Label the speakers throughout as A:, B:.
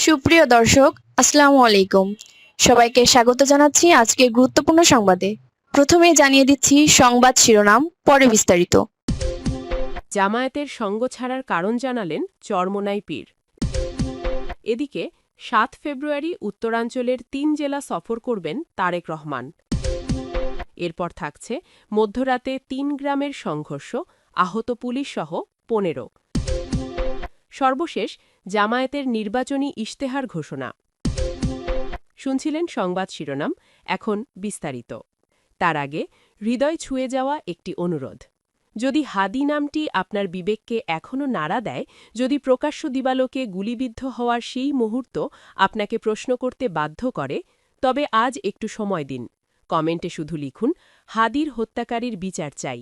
A: সুপ্রিয় দর্শক, আসসালামু আলাইকুম। সবাইকে স্বাগত জানাচ্ছি আজকের গুরুত্বপূর্ণ সংবাদে। প্রথমেই জানিয়ে দিচ্ছি সংবাদ শিরোনাম, পরে বিস্তারিত।
B: জামায়াতের সঙ্গ ছাড়ার কারণ জানালেন চরমোনাই পীর। এদিকে ৭ ফেব্রুয়ারি উত্তরাঞ্চলের ৩ জেলা সফর করবেন তারেক রহমান। এরপর থাকছে মধ্যরাতে ৩ গ্রামের সংঘর্ষ, আহত পুলিশসহ ১৫। সর্বশেষ জামায়াতের নির্বাচনী ইশতেহার ঘোষণা। শুনছিলেন সংবাদ শিরোনাম, এখন বিস্তারিত। তার আগে হৃদয় ছুঁয়ে যাওয়া একটি অনুরোধ। যদি হাদি নামটি আপনার বিবেককে এখনও নাড়া দেয়, যদি প্রকাশ্য দিবালোকে গুলিবিদ্ধ হওয়ার সেই মুহূর্ত আপনাকে প্রশ্ন করতে বাধ্য করে, তবে আজ একটু সময় দিন। কমেন্টে শুধু লিখুন, হাদির হত্যাকারীর বিচার চাই।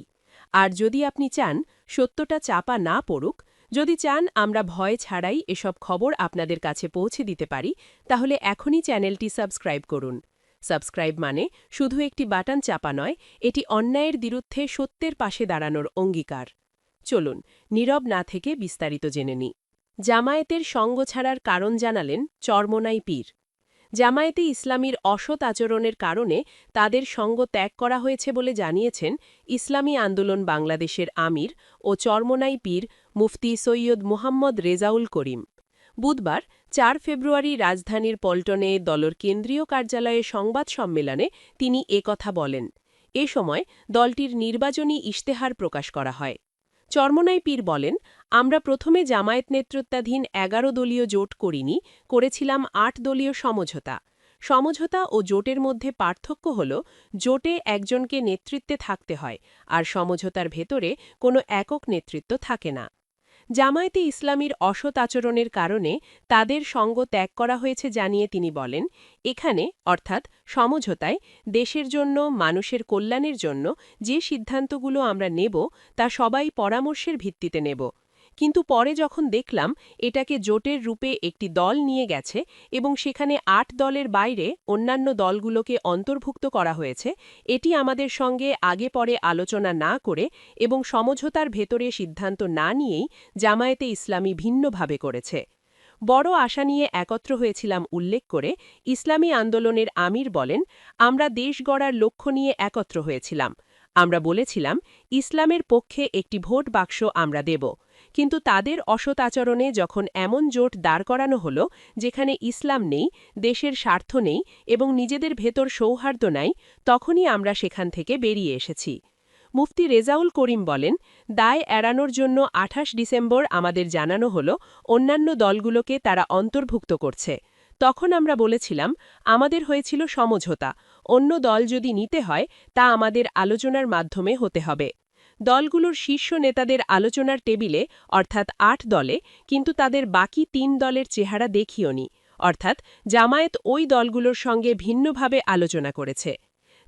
B: আর যদি আপনি চান সত্যটা চাপা না পড়ুক, যদি চান আমরা ভয় ছাড়াই এসব খবর আপনাদের কাছে পৌঁছে দিতে পারি, তাহলে এখনই চ্যানেলটি সাবস্ক্রাইব করুন। সাবস্ক্রাইব মানে শুধু একটি বাটন চাপা নয়, এটি অন্যায়ের বিরুদ্ধে সত্যের পাশে দাঁড়ানোর অঙ্গীকার। চলুন নীরব না থেকে বিস্তারিত জেনে নিই। জামায়াতের সঙ্গ ছাড়ার কারণ জানালেন চরমোনাই পীর। জামায়াতে ইসলামীর অসৎ আচরণের কারণে তাদের সঙ্গ ত্যাগ করা হয়েছে বলে জানিয়েছেন ইসলামী আন্দোলন বাংলাদেশের আমির ও চরমোনাই পীর মুফতি সৈয়দ মুহাম্মদ রেজাউল করিম। বুধবার ৪ ফেব্রুয়ারি রাজধানীর পল্টনে দলের কেন্দ্রীয় কার্যালয়ে সংবাদ সম্মেলনে তিনি কথা বলেন। এ সময় দলটির নির্বাচনী ইশতেহার প্রকাশ করা হয়। চরমোনাই পীর বলেন, আমরা প্রথমে জামায়াত নেতৃত্বাধীন ১১ দলীয় জোট করিনি, করেছিলাম ৮ দলীয় সমঝোতা। সমঝোতা ও জোটের মধ্যে পার্থক্য হল, জোটে একজনকে নেতৃত্বে থাকতে হয়, আর সমঝোতার ভেতরে কোনো একক নেতৃত্ব থাকে না। জামায়াতে ইসলামীর অসৎ আচরণের কারণে তাদের সঙ্গ ত্যাগ করা হয়েছে জানিয়ে তিনি বলেন, এখানে অর্থাৎ সমঝোতায় দেশের জন্য, মানুষের কল্যাণের জন্য যে সিদ্ধান্তগুলো আমরা নেব তা সবাই পরামর্শের ভিত্তিতে নেব। কিন্তু পরে যখন দেখলাম এটাকে জোটের রূপে একটি দল নিয়ে গেছে এবং সেখানে ৮ দলের বাইরে অন্যান্য দলগুলোকে অন্তর্ভুক্ত করা হয়েছে, এটি আমাদের সঙ্গে আগে পরে আলোচনা না করে এবং সমঝোতার ভেতরে সিদ্ধান্ত না নিয়েই জামায়াতে ইসলামী ভিন্নভাবে করেছে। বড় আশা নিয়ে একত্র হয়েছিলাম উল্লেখ করে ইসলামী আন্দোলনের আমির বলেন, আমরা দেশ গড়ার লক্ষ্য নিয়ে একত্র হয়েছিলাম। আমরা বলেছিলাম ইসলামের পক্ষে একটি ভোট বাক্স আমরা দেব। কিন্তু তাদের অসৎ আচরণে যখন এমন জোট দাঁড় করানো হলো যেখানে ইসলাম নেই, দেশের স্বার্থ নেই এবং নিজেদের ভেতর সৌহার্দ্য নাই, তখনই আমরা সেখান থেকে বেরিয়ে এসেছি। মুফতি রেজাউল করিম বলেন, দায় এড়ানোর জন্য ২৮ ডিসেম্বর আমাদের জানানো হলো অন্যান্য দলগুলোকে তারা অন্তর্ভুক্ত করছে। তখন আমরা বলেছিলাম, আমাদের হয়েছিল সমঝোতা, অন্য দল যদি নিতে হয় তা আমাদের আলোচনার মাধ্যমে হতে হবে। দলগুলোর শীর্ষ নেতাদের আলোচনার টেবিলে অর্থাৎ ৮ দলে, কিন্তু তাদের বাকি ৩ দলের চেহারা দেখিওনি, অর্থাৎ জামায়াত ওই দলগুলোর সঙ্গে ভিন্নভাবে আলোচনা করেছে।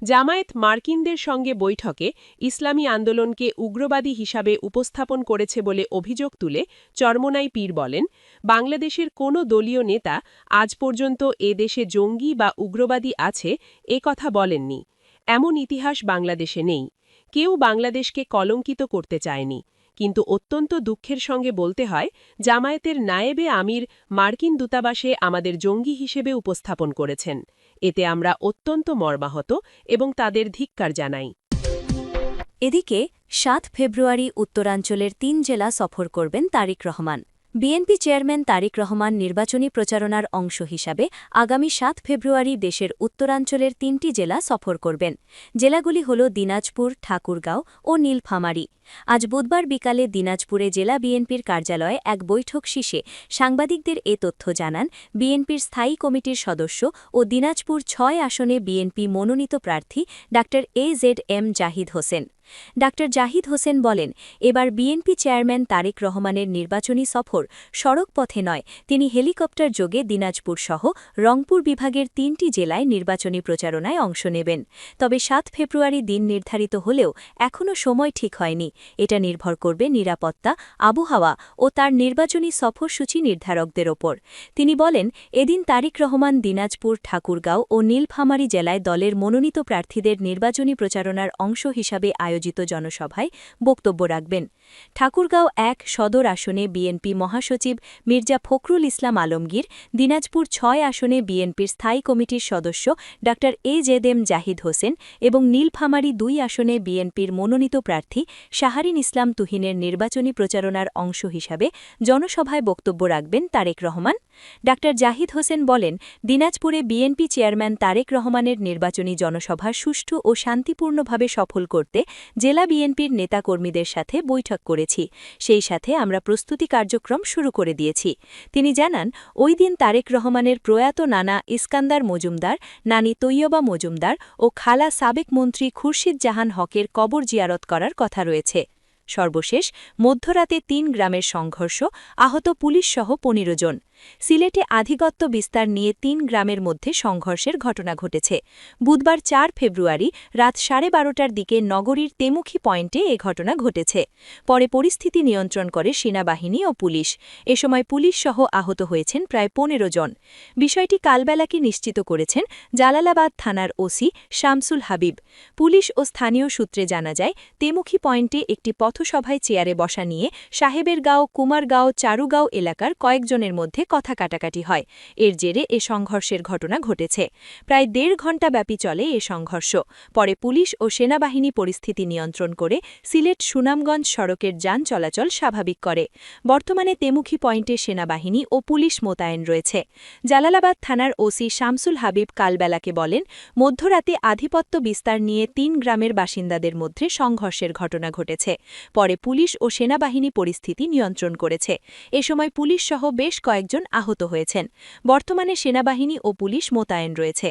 B: জামায়াত মার্কিনদের সঙ্গে বৈঠকে ইসলামী আন্দোলনকে উগ্রবাদী হিসাবে উপস্থাপন করেছে বলে অভিযোগ তুলে চরমোনাই পীর বলেন, বাংলাদেশের কোনো দলীয় নেতা আজ পর্যন্ত এ দেশে জঙ্গি বা উগ্রবাদী আছে এ কথা বলেননি। এমন ইতিহাস বাংলাদেশে নেই। কেউ বাংলাদেশকে কলঙ্কিত করতে চায়নি। কিন্তু অত্যন্ত দুঃখের সঙ্গে বলতে হয়, জামায়াতের নায়েবে আমির মার্কিন দূতাবাসে আমাদের জঙ্গি হিসেবে উপস্থাপন করেছেন। এতে আমরা অত্যন্ত মর্মাহত এবং তাদের ধিক্কার জানাই।
C: এদিকে ৭ ফেব্রুয়ারি উত্তরাঞ্চলের ৩ জেলা সফর করবেন তারেক রহমান। বিএনপি চেয়ারম্যান তারেক রহমান নির্বাচনী প্রচারণার অংশ হিসাবে আগামী ৭ ফেব্রুয়ারি দেশের উত্তরাঞ্চলের ৩টি জেলা সফর করবেন। জেলাগুলি হল দিনাজপুর, ঠাকুরগাঁও ও নীলফামারী। আজ বুধবার বিকালে দিনাজপুরে জেলা বিএনপির কার্যালয়ে এক বৈঠক শেষে সাংবাদিকদের এ তথ্য জানান বিএনপির স্থায়ী কমিটির সদস্য ও দিনাজপুর ৬ আসনে বিএনপি মনোনীত প্রার্থী ডা.এ.জেড.এম জাহিদ হোসেন। ডা.জাহিদ হোসেন বলেন, এবার বিএনপি চেয়ারম্যান তারেক রহমানের নির্বাচনী সফর সড়ক পথে নয়, তিনি হেলিকপ্টার যোগে দিনাজপুর সহ রংপুর বিভাগের ৩টি জেলায় নির্বাচনী প্রচারণায় অংশ নেবেন। তবে ৭ ফেব্রুয়ারি দিন নির্ধারিত হলেও এখনও সময় ঠিক হয়নি। এটা নির্ভর করবে নিরাপত্তা, আবহাওয়া ও তার নির্বাচনী সফরসূচি নির্ধারকদের ওপর। তিনি বলেন, এদিন তারেক রহমান দিনাজপুর, ঠাকুরগাঁও ও নীলফামারী জেলায় দলের মনোনীত প্রার্থীদের নির্বাচনী প্রচারণার অংশ হিসাবে আয়োজিত আয়োজিত জনসভায় বক্তব্য রাখবেন। ঠাকুরগাঁও ১ সদর আসনে বিএনপি মহাসচিব মির্জা ফখরুল ইসলাম আলমগীর, দিনাজপুর ৬ আসনে বিএনপির স্থায়ী কমিটির সদস্য ডা এজেডএম জাহিদ হোসেন এবং নীলফামারী ২ আসনে বিএনপির মনোনীত প্রার্থী শাহরিন ইসলাম তুহিনের নির্বাচনী প্রচারণার অংশ হিসাবে জনসভায় বক্তব্য রাখবেন তারেক রহমান। ডা জাহিদ হোসেন বলেন, দিনাজপুরে বিএনপি চেয়ারম্যান তারেক রহমানের নির্বাচনী জনসভা সুষ্ঠু ও শান্তিপূর্ণভাবে সফল করতে জেলা বিএনপির নেতাকর্মীদের সাথে বৈঠক করেছি। সেই সাথে আমরা প্রস্তুতি কার্যক্রম শুরু করে দিয়েছি। তিনি জানান, ওই দিন তারেক রহমানের প্রয়াত নানা ইস্কান্দার মজুমদার, নানি তৈয়বা মজুমদার ও খালা সাবেক মন্ত্রী খুরশিদ জাহান হকের কবর জিয়ারত করার কথা রয়েছে। সর্বশেষ মধ্যরাতে ৩ গ্রামের সংঘর্ষ, আহত পুলিশসহ ১৫ জন। সিলেটে আধিগত্য বিস্তার নিয়ে ৩ গ্রামের মধ্যে সংঘর্ষের ঘটনা ঘটেছে। বুধবার ৪ ফেব্রুয়ারি রাত 12:30টার দিকে নগরীর তেমুখী পয়েন্টে এ ঘটনা ঘটেছে। পরে পরিস্থিতি নিয়ন্ত্রণ করে সেনাবাহিনী ও পুলিশ। এ সময় পুলিশসহ আহত হয়েছেন প্রায় ১৫ জন। বিষয়টি কালবেলাকে নিশ্চিত করেছেন জালালাবাদ থানার ওসি শামসুল হাবিব। পুলিশ ও স্থানীয় সূত্রে জানা যায়, তেমুখী পয়েন্টে একটি পথসভায় চেয়ারে বসা নিয়ে সাহেবেরগাঁও, কুমারগাঁও, চারুগাঁও এলাকার কয়েকজনের মধ্যে কথা কাটাকাটি হয়। এর জেরে এ সংঘর্ষের ঘটনা ঘটেছে। প্রায় ১.৫ ঘণ্টা ব্যাপী চলে এ সংঘর্ষ। পরে পুলিশ ও সেনাবাহিনী পরিস্থিতি নিয়ন্ত্রণ করে সিলেট সুনামগঞ্জ সড়কের যান চলাচল স্বাভাবিক করে। বর্তমানে তেমুখী পয়েন্টে সেনাবাহিনী ও পুলিশ মোতায়েন রয়েছে। জালালাবাদ থানার ওসি শামসুল হাবিব কালবেলাকে বলেন, মধ্যরাতে আধিপত্য বিস্তার নিয়ে ৩ গ্রামের বাসিন্দাদের মধ্যে সংঘর্ষের ঘটনা ঘটেছে। পরে পুলিশ ও সেনাবাহিনী পরিস্থিতি নিয়ন্ত্রণ করেছে। এ সময় পুলিশসহ বেশ কয়েকজন আহত হয়েছেন। বর্তমানে সেনাবাহিনী ও পুলিশ মোতায়েন রয়েছে।